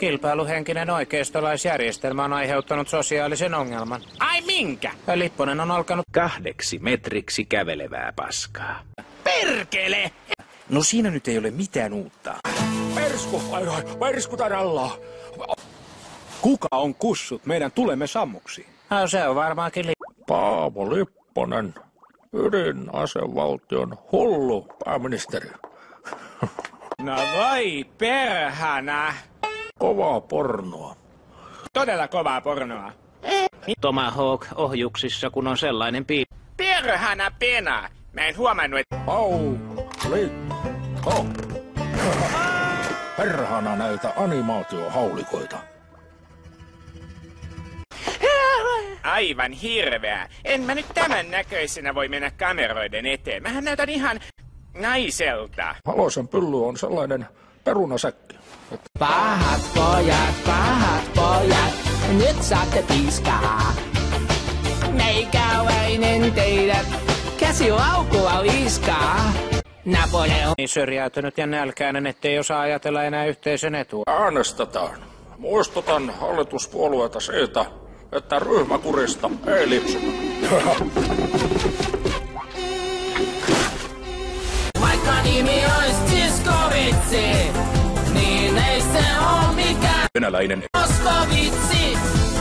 Kilpailuhenkinen oikeistolaisjärjestelmä on aiheuttanut sosiaalisen ongelman. Ai minkä? Lipponen on alkanut 2 metriksi kävelevää paskaa. Perkele! No siinä nyt ei ole mitään uutta. Persku taralla. Kuka on kussut? Meidän tulemme sammuksiin. No, se on varmaankin Paavo Lipponen, ydinasevaltion hullu pääministeri. No voi perhana. Kovaa pornoa. Todella kovaa pornoa. Tomahawk-ohjuksissa, kun on sellainen Perhana pena. Mä en huomannut, että... Haulikko. Perhana näitä animaatiohaulikoita. Aivan hirveää. En mä nyt tämän näköisenä voi mennä kameroiden eteen. Mähän näytän ihan naiselta. Halosen pylly on sellainen perunasäkki. Pahat pojat, nyt saatte piiskaa. Meikäläinen teidät käsi laukua iskaa. Napoleon niin syrjäytynyt ja nälkäinen, ettei osaa ajatella enää yhteisön etua. Äänestetään. Muistutan hallituspuolueita siitä, että ryhmäkurista ei lipsuta. Vaikka nimi ois Zyskowitsi, niin ei se oo mikään Venäläinen Moskovitsi.